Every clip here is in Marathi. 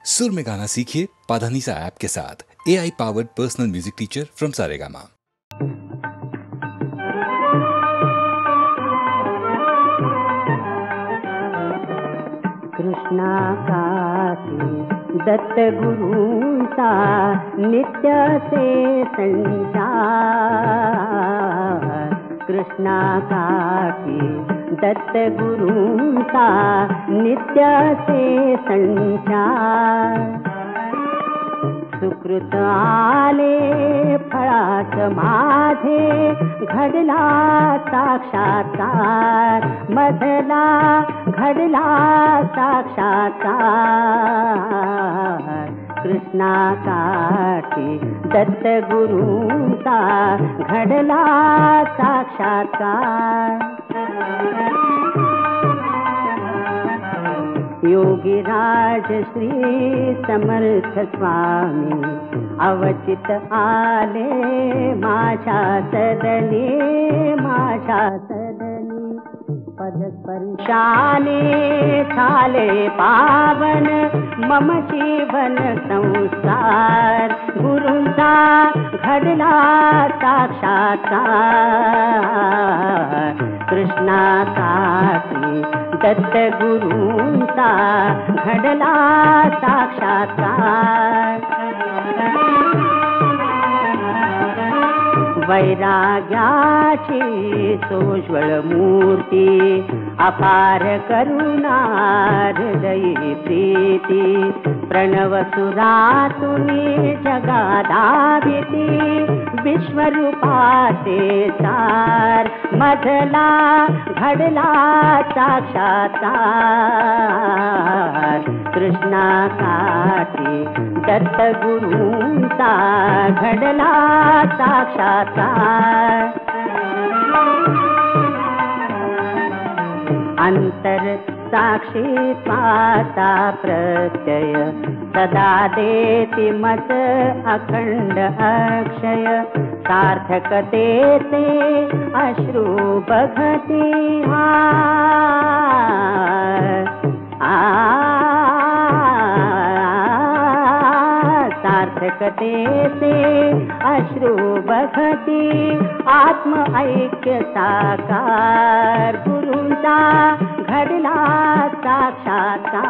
सुर में गाना सीखिए पाधानीसा ऐप के साथ। AI powered personal music teacher from Saregama. Krishna Kashi Dutt गुरुंचा नित्य से संचार। कृष्णा काशी दत्त गुरुंचा नित्य से संचार। सुकृत आले फळाच माझे घडला साक्षात्कार। मधला घडला साक्षात्कार। कृष्णा काठी दत्त गुरुंचा घडला साक्षात्कार। योगीराज श्री समर्थ स्वामी अवचित आले माझ्या सदनी। माझ्या सदनी पदस्पर्शाने झाले पावन मम जीवन संसार। गुरुंचा घडला साक्षात्कार। कृष्णा काठी दत्त गुरुंचा घडला साक्षात्कार। वैराग्याची सोज्वळ मूर्ती अपार करुणा हृदयी प्रीती। प्रणव सुरातुनी जगादाभिती विश्वरूपाचे सार। मधला घडला साक्षात्कार। कृष्णा काठी दत्त गुरुंचा घडला साक्षात्कार। अंतर साक्षीत्वाचा प्रत्यय सदा देति मत अखंड अक्षय। सार्थकतेचे अश्रू बघती सार्थकतेचे अश्रू बघती आत्म ऐक्य साकार। गुरुंचा घडला साक्षात्कार।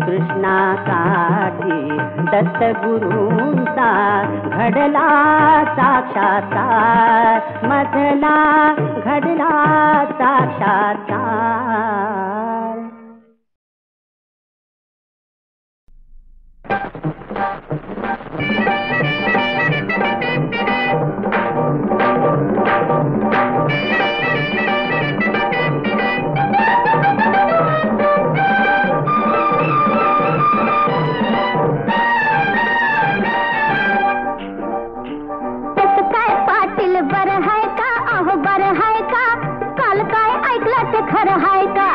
कृष्णा काठी दत्त गुरुंचा घडला साक्षात्कार। मधला घडला साक्षात्कार। खरं हाय का?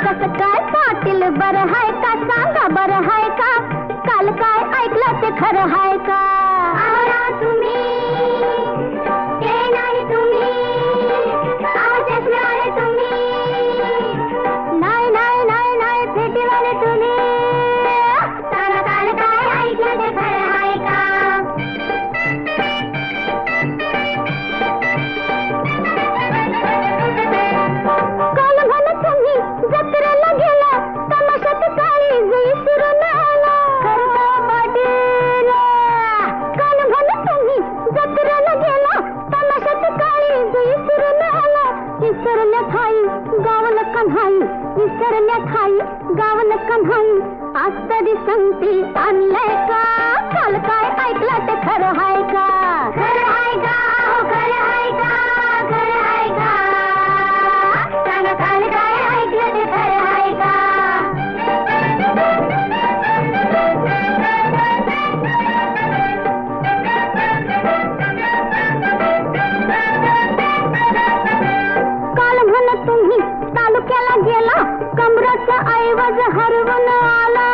कसं काय पाटील बरं हाय का? सांगा बरं हाय का? काल काय ऐकलं ते खरं हाय का? आवरा तुम्ही ते नाही तुम्ही आवाजच नाही तुम्ही नाही नाही नाही नाही फेटीवाले तुम्ही सांगा काल काय ऐकलं ते खरं हाय का? जत्रेला गेला तमाशात काळी विसरून आला खरं पाटील। काल म्हण तुम्ही जत्रेला गेला तमाशात काळी विसरून आला। विसरल्या ठाई गावलं कन्हाई विसरल्या ठाई गावलं कन्हाई आज तरी संगती आणलंय का? काल काय ऐकलं ते खरं हाय का? खरं हाय का? खरं हाय का? खरं हाय का? सांगा काल काय ऐकलं ते खरं हाय का? काल म्हण तुम्ही तालुक्याला गेला कमराचा ऐवज हरवून आला।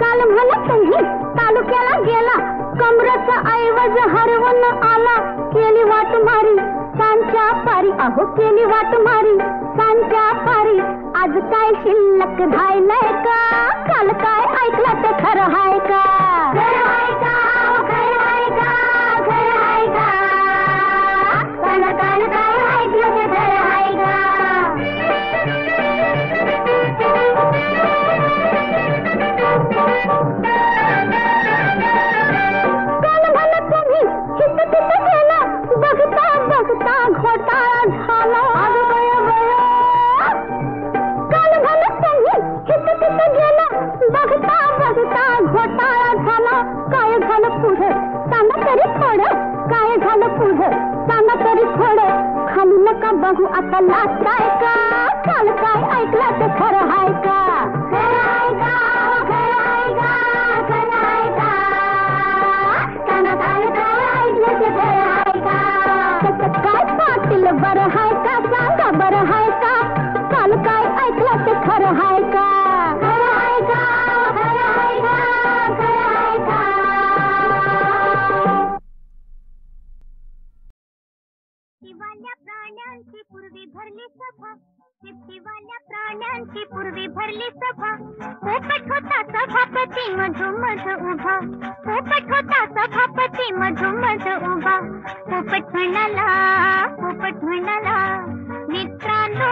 काल म्हण तुम्ही तालुक्याला गेला कमराचा ऐवज हरवून आला। केली वाट मारी सांच्या पारी अहो केली वाट मारी सांच्या पारी आज काय शिल्लक राहिलंय का? काल काय ऐकलं ते खरं आहे का? खरं आहे का? खरं आहे का? खरं आहे का? काल काल काय ऐकलं ते खरं आहे का? काल मला तुम्ही हित तिथं गेला, बघता बघता घोटाळा झाला. बघता बघता घोटाळा झाला. काय झालं पुढं सांगा तरी थोडं? काय झालं पुढं सांगा तरी थोडं? खाली नका बघू आता लाजताय का? काल काय ऐकलं ते खरं आहे का? खरं आहे का? खरं आहे का? खरं आहे का? सांगा काल काय ऐकलं ते खरं आहे का? त्याचं काय पाटील बरं आहे का? सांगा बरं आहे का? काल काय ऐकलं ते खरं आहे का? प्राण्यांची पूर्वी भरली सभा, शेपटीवाल्या प्राण्यांची पूर्वी भरली सभा. पोपट होता सभापती मधोमध उभा, पोपट होता सभापती मधोमध उभा. पोपट म्हणाला मित्रांनो,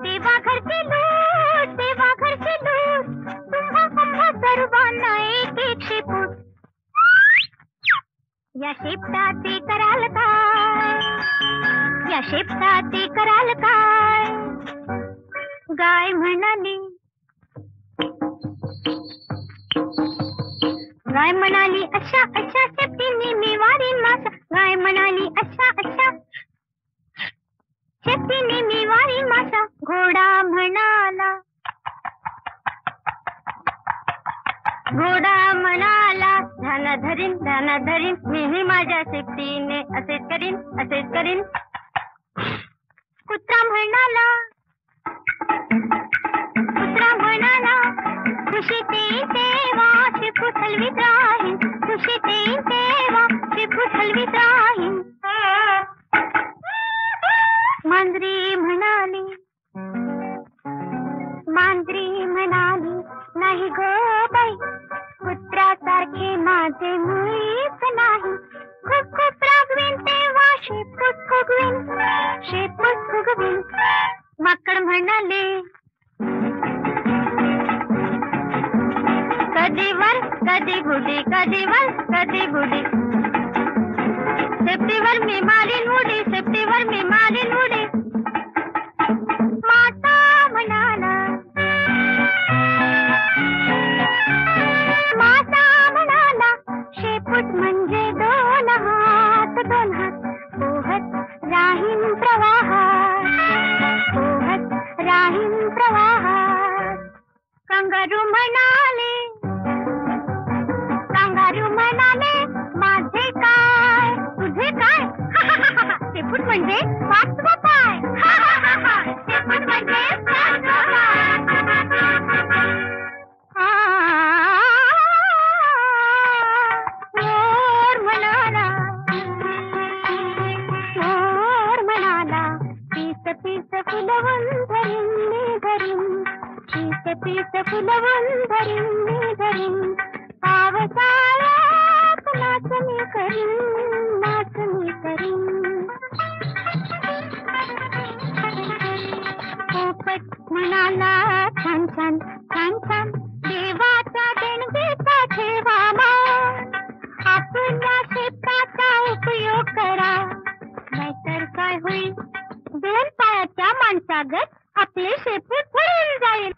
देवा घरची लूट, देवा घरची लूट, तुम्हा सर्वांना एक एक शेपूट. या शेपटाचे कराल काय? या शेपटाचे कराल काय? गाय म्हणाली, गाय म्हणाली अशा अशा शेपटीने मी वारीन मासा. गाय म्हणाली अशा अशा शेपटीने मी वारीन मासा. घोडा म्हणाला, घोडा म्हणाला ध्यान धरीन मीही माझ्या शेपटीने असेच करीन, असेच करीन. कुत्रा म्हणाला, कुत्रा म्हणाला खुशीते तेव्हा शेपूट हलवीत राहीन, खुशीते तेव्हा शेपूट हलवीत राहीन. मांजरी म्हणाली, मांजरी म्हणाली नाही गो बाई, कुत्र्यासारखे माझे मुळीच नाही. खूप खूप रागवीन तेव्हा शेपूट फुगवीन, शेपूट फुगवीन. माकड म्हणाले, कधी वर कधी गुडी, कधी वर कधी गुडी. शेपटीवर मी मारीन उडी, शेपटीवर मी मारीन उडी. मासा म्हणाला, मासा म्हणाला शेपूट म्हणजे दोन हात, दोन हात. पोहत राहीन प्रवाहात, पोहत राहीन प्रवाहात. कंगारू म्हणाले, कंगारू म्हणाले माझे काय तुझे काय. शेपूट म्हणजे पाचवा पाय, शेपूट म्हणजे पाचवा पाय. मोर म्हणाला, मोर म्हणाला पीस पीस फुलवून धरीन मी धरीन, पीस पीस फुलवून धरीन मी धरीन. पावसाळ्यात नाचणी करीन, नाचणी करीन. पोपट म्हणाला छान छान छान छान, देवाचा देणगीचा ठेवा मान. आपल्या शेपटाचा उपयोग करा, नाहीतर काय होईल, दोन पायाच्या माणसागत आपले शेपूट भरून जाईल.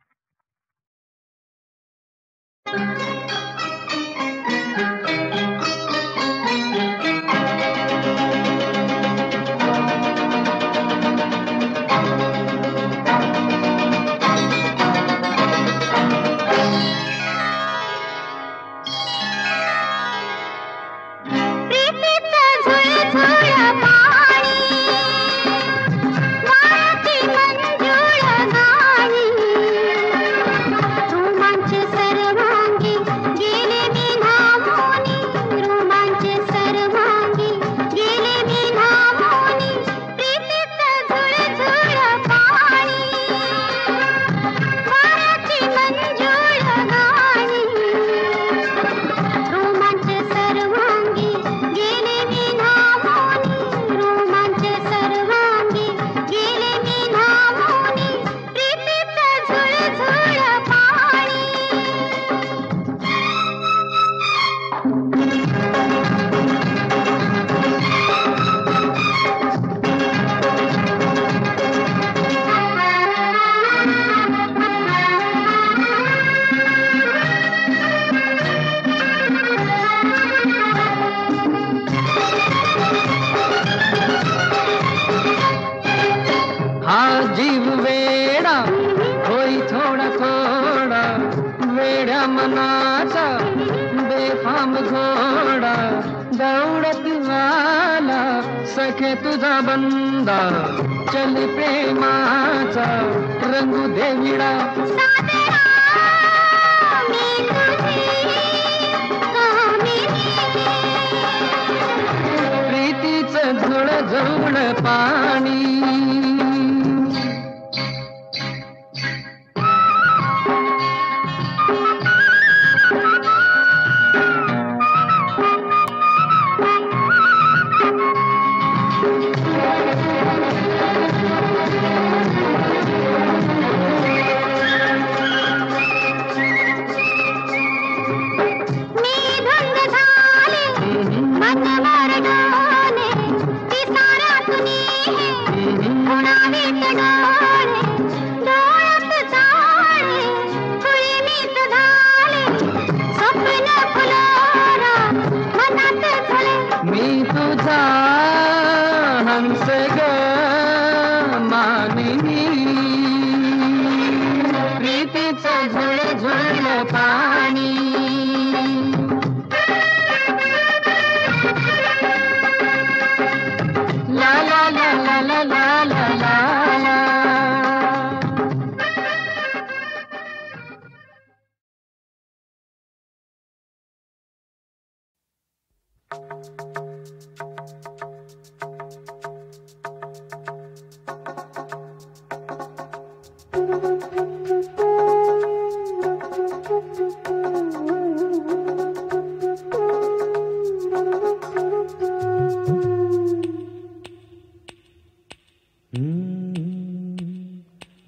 वेड्या मनाचा बेफाम घोडा दौडत आला सखे तुझा बंदा चल प्रेमाचा रंगू दे विडा प्रीतीचं झुळ झुळ पाणी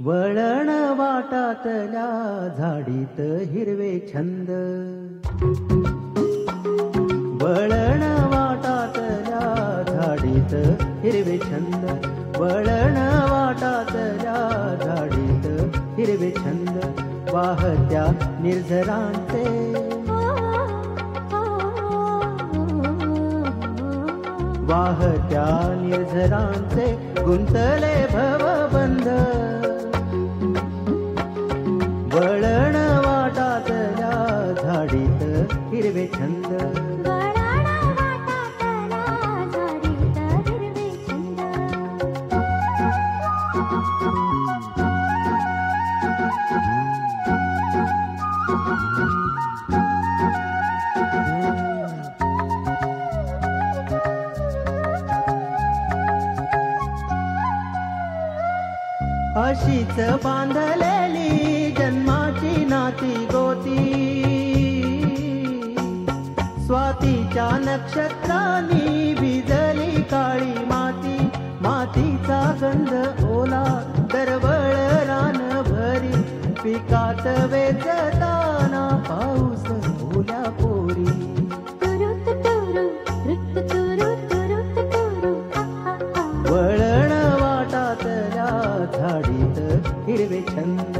वळण वाटातल्या झाडीत हिरवे छंद वळण वाटातल्या झाडीत हिरवे छंद वळण वाटातल्या झाडीत हिरवे छंद वाहत्या निर्झरांचे वाहत्या निर्झरांचे गुंतले भवबंध वळण वाटातल्या झाडीत हिरवे छंद अशीच बांधलेली जन्माची नाती गोती स्वातीच्या नक्षत्रांनी भिजली काळी माती मातीचा गंध ओला दरवळ रान भरी पिकात वेचताना पाऊस ओल्या पोरी वळण वाटातल्या झाडीत हिरवे छंद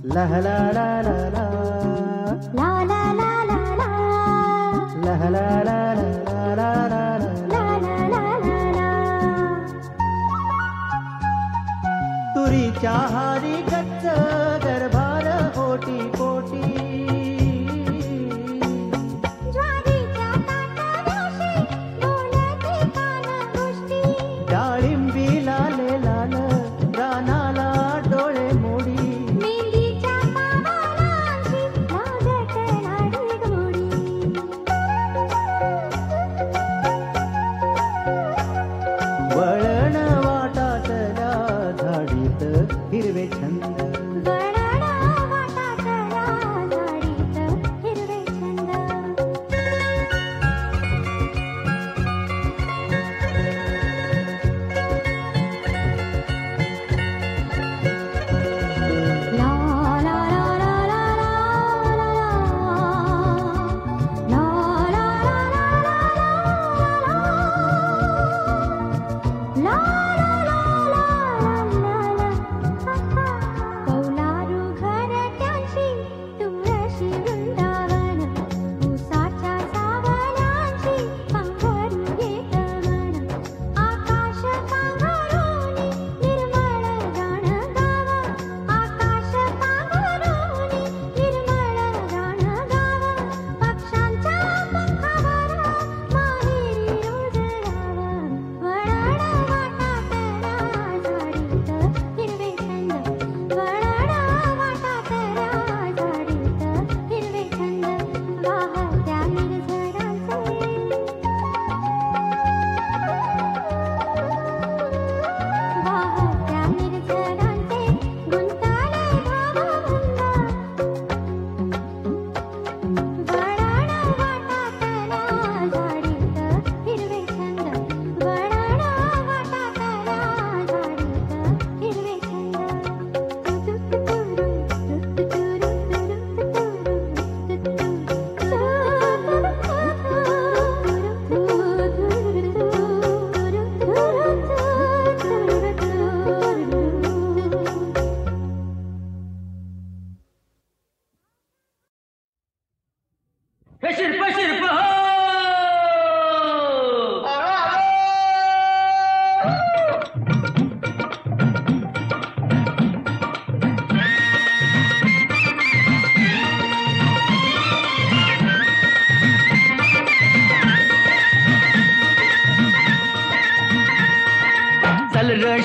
ला ला ला ला ला ला ला ला ला ला ला ला ला ला तुरीच्या हारी गच्च गर्भार ओटी पोटी डाळिंबी लाले लाल रानाला डोळे मोडी वळण वाटातल्या झाडीत हिरवे छंद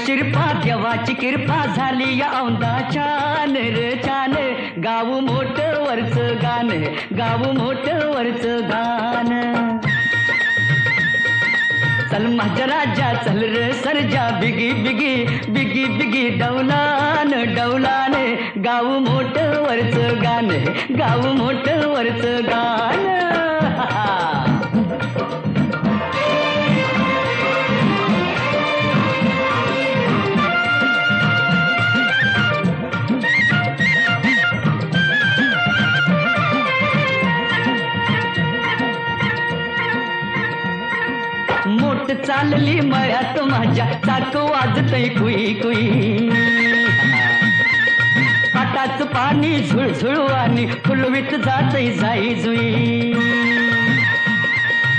शिरपा देवाची कृपा झाली या औंदा छान रे छान गाव मोठ वरच गाण गाव मोठ वरच गाण चल माझ्या राजा चल रे सरजा बिगी बिगी बिगी बिगी डौलान डौलान गाव मोठ वरच गाण गाव मोठ वरच गाण मोठ चालली मळ्यात माझ्या चाक वाजतय कुई कुई पाटाच पाणी झुळझुळवानी फुलवीत जातय जाई जुई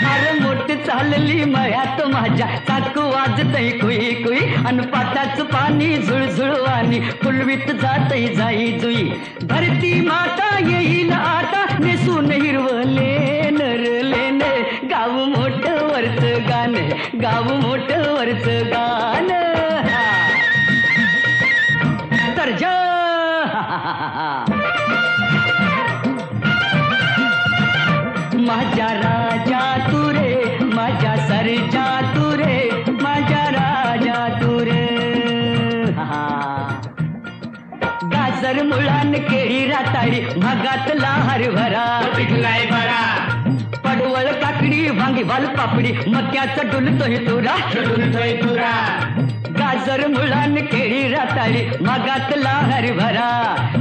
अरे मोठ चालली मळ्यात माझ्या चाक वाजतय कुई कुई अन पाटाच पाणी झुळझुळवानी फुलवीत जातय जाई जुई धरती माता येईल आता नेसून हिरवले नरलेन गाव मोठ वरच गाण गाव मोठ वरच गाण तर जा माझ्या राजा तू रे माझ्या सरजा तू रे माझ्या राजा तू रे गाजर मुळान केळी राताळी भागातला हरभरा पिकलाय बरा पडवळ काकडी वांगी वालपापडी मक्याचा डुलतोय तुरा गाजर मुळान केळी राताळी मगातला हरभरा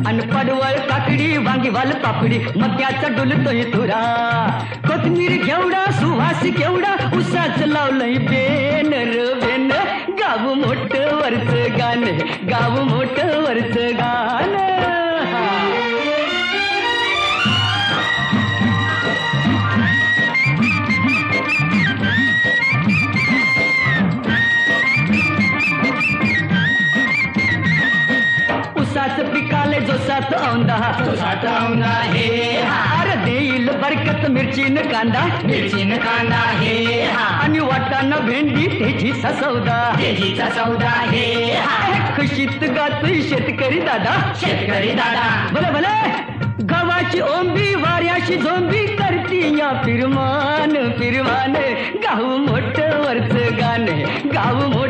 अन पडवळ काकडी वांगी वालपापडी मक्याचा डुलतोय तुरा कोथमीर घेवडा सुवास केवडा उसाच लावलंय बेन र बेन गाव मोठ वरच गाण गाव मोठ वरच गाण उसाच पिकाले जोसात औंदा हे हार देईल बरकत मिरचीन कांदा हे आणि वाटाणा भेंडी तेजीचा सौदा हे खुशीत गातोय शेतकरी दादा भले भले गव्हाची ओंबी वाऱ्याशी झोंबी करती या फिरमान फिरमान गाव मोठ वरच गाण गाव मोठ